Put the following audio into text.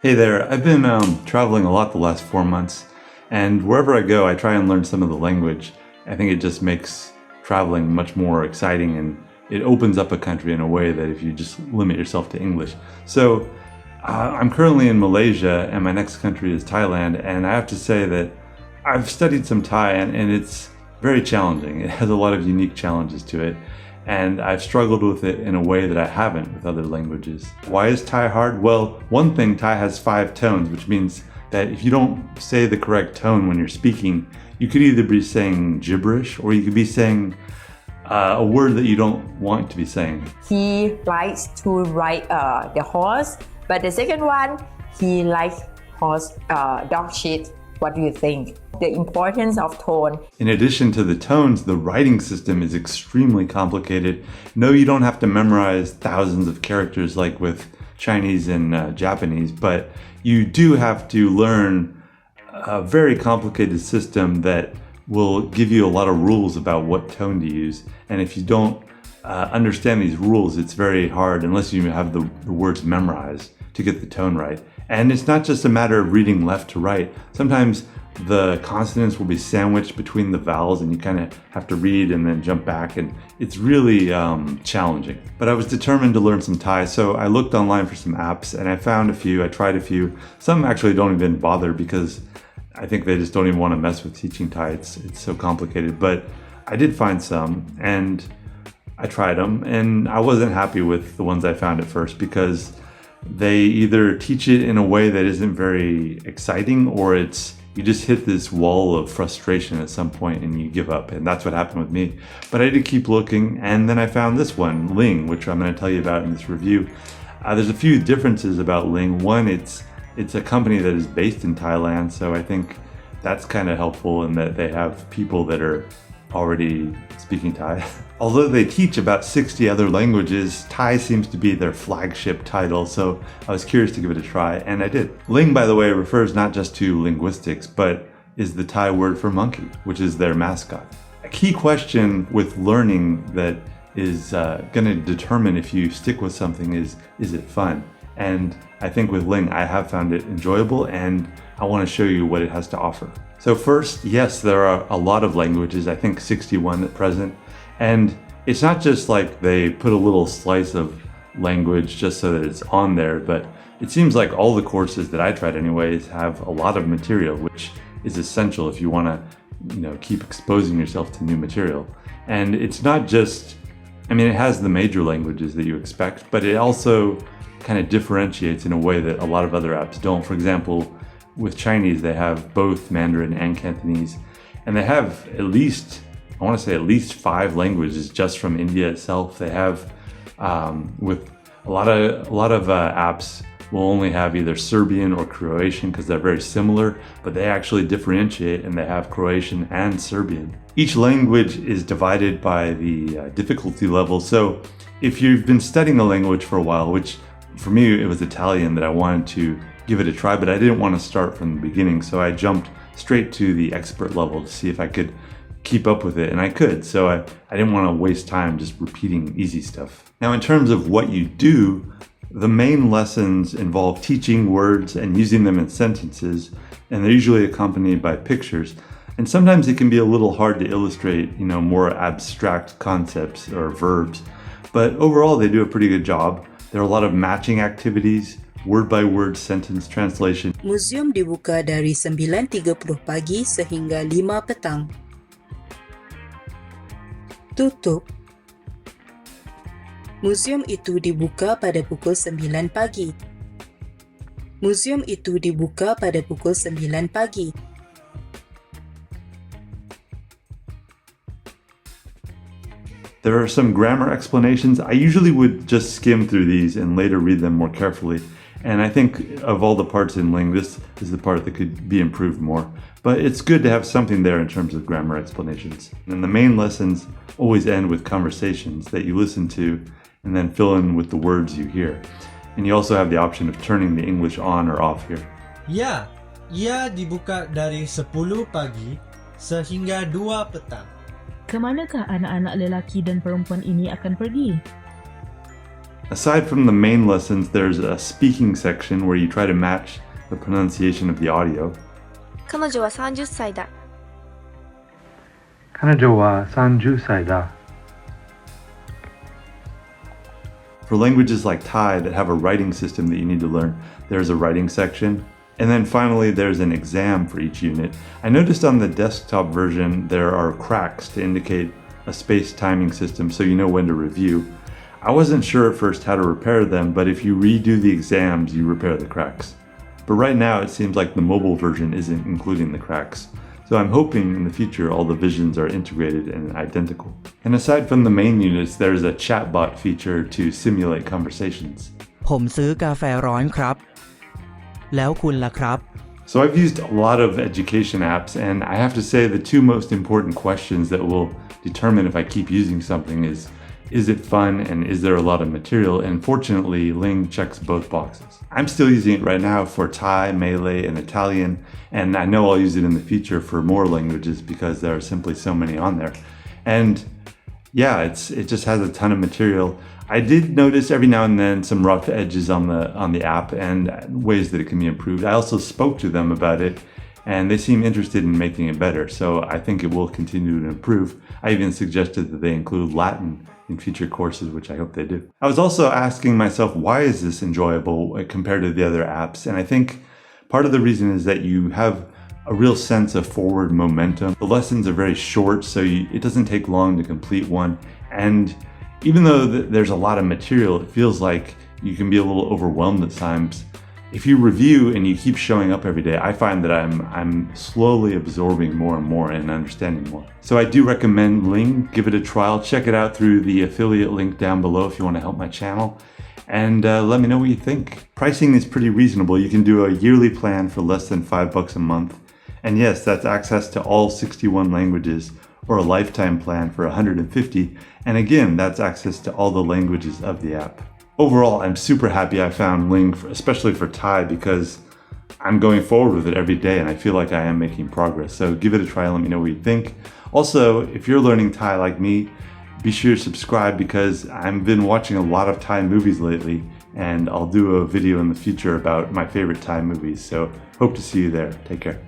Hey there, I've been traveling a lot the last 4 months, and wherever I go, I try and learn some of the language. I think it just makes traveling much more exciting and it opens up a country in a way that if you just limit yourself to English. I'm currently in Malaysia, and my next country is Thailand, and I have to say that I've studied some Thai and it's very challenging. It has a lot of unique challenges to it. And I've struggled with it in a way that I haven't with other languages. Why is Thai hard? Well, one thing, Thai has 5 tones, which means that if you don't say the correct tone when you're speaking, you could either be saying gibberish or you could be saying a word that you don't want to be saying. He likes to ride the horse, but the second one, he likes horse dog shit. What do you think? The importance of tone. In addition to the tones, the writing system is extremely complicated. No, you don't have to memorize thousands of characters like with Chinese and Japanese, but you do have to learn a very complicated system that will give you a lot of rules about what tone to use. And if you don't understand these rules, it's very hard unless you have the words memorized to get the tone right. And it's not just a matter of reading left to right. Sometimes the consonants will be sandwiched between the vowels and you kind of have to read and then jump back, and it's really challenging. But I was determined to learn some Thai, so I looked online for some apps and I found a few, I tried a few. Some actually don't even bother because I think they just don't even want to mess with teaching Thai. It's so complicated. But I did find some and I tried them, and I wasn't happy with the ones I found at first because they either teach it in a way that isn't very exciting, or you just hit this wall of frustration at some point and you give up. And that's what happened with me. But I did keep looking, and then I found this one, Ling, which I'm going to tell you about in this review. There's a few differences about Ling. One, it's a company that is based in Thailand, so I think that's kind of helpful in that they have people that are already speaking Thai. Although they teach about 60 other languages, Thai seems to be their flagship title, so I was curious to give it a try, and I did. Ling, by the way, refers not just to linguistics, but is the Thai word for monkey, which is their mascot. A key question with learning that is going to determine if you stick with something is it fun? And I think with Ling, I have found it enjoyable, and I want to show you what it has to offer. So first, yes, there are a lot of languages, I think 61 at present. And it's not just like they put a little slice of language just so that it's on there, but it seems like all the courses that I tried anyways have a lot of material, which is essential if you want to, keep exposing yourself to new material. And it's not just, it has the major languages that you expect, but it also kind of differentiates in a way that a lot of other apps don't. For example, with Chinese, they have both Mandarin and Cantonese, and they have at least 5 languages just from India itself. They have, with a lot of apps will only have either Serbian or Croatian because they're very similar, but they actually differentiate and they have Croatian and Serbian. Each language is divided by the difficulty level. So if you've been studying a language for a while, which for me it was Italian that I wanted to give it a try, but I didn't want to start from the beginning, so I jumped straight to the expert level to see if I could keep up with it, and I could, so I didn't want to waste time just repeating easy stuff. Now, in terms of what you do, the main lessons involve teaching words and using them in sentences, and they're usually accompanied by pictures. And sometimes it can be a little hard to illustrate, more abstract concepts or verbs, but overall they do a pretty good job. There are a lot of matching activities, word-by-word sentence translation. Museum dibuka dari 9.30 pagi sehingga 5 petang. Tutup. Museum itu dibuka pada pukul 9 pagi. Museum itu dibuka pada pukul 9 pagi. There are some grammar explanations. I usually would just skim through these and later read them more carefully. And I think of all the parts in Ling, this is the part that could be improved more. But it's good to have something there in terms of grammar explanations. And the main lessons always end with conversations that you listen to and then fill in with the words you hear. And you also have the option of turning the English on or off here. Ya, ia dibuka dari 10 pagi sehingga 2 petang. Kemanakah anak-anak lelaki dan perempuan ini akan pergi? Aside from the main lessons, there's a speaking section where you try to match the pronunciation of the audio. 彼女は30歳だ。彼女は30歳だ。For languages like Thai that have a writing system that you need to learn, there's a writing section. And then finally, there's an exam for each unit. I noticed on the desktop version, there are cracks to indicate a space timing system so you know when to review. I wasn't sure at first how to repair them, but if you redo the exams, you repair the cracks. But right now, it seems like the mobile version isn't including the cracks. So I'm hoping in the future all the visions are integrated and identical. And aside from the main units, there's a chatbot feature to simulate conversations. ผมซื้อกาแฟร้อนครับ แล้วคุณล่ะครับ So I've used a lot of education apps, and I have to say the two most important questions that will determine if I keep using something is it fun and is there a lot of material? And fortunately, Ling checks both boxes. I'm still using it right now for Thai, Malay, and Italian, and I know I'll use it in the future for more languages because there are simply so many on there. And yeah, it just has a ton of material. I did notice every now and then some rough edges on the app and ways that it can be improved. I also spoke to them about it, and they seem interested in making it better. So I think it will continue to improve. I even suggested that they include Latin in future courses, which I hope they do. I was also asking myself, why is this enjoyable compared to the other apps? And I think part of the reason is that you have a real sense of forward momentum. The lessons are very short, so it doesn't take long to complete one. And even though there's a lot of material, it feels like you can be a little overwhelmed at times. If you review and you keep showing up every day, I find that I'm slowly absorbing more and more and understanding more. So I do recommend Ling. Give it a trial. Check it out through the affiliate link down below if you want to help my channel. And let me know what you think. Pricing is pretty reasonable. You can do a yearly plan for less than $5 a month. And yes, that's access to all 61 languages, or a lifetime plan for 150. And again, that's access to all the languages of the app. Overall, I'm super happy I found Ling, especially for Thai, because I'm going forward with it every day and I feel like I am making progress. So give it a try and let me know what you think. Also, if you're learning Thai like me, be sure to subscribe because I've been watching a lot of Thai movies lately, and I'll do a video in the future about my favorite Thai movies. So hope to see you there. Take care.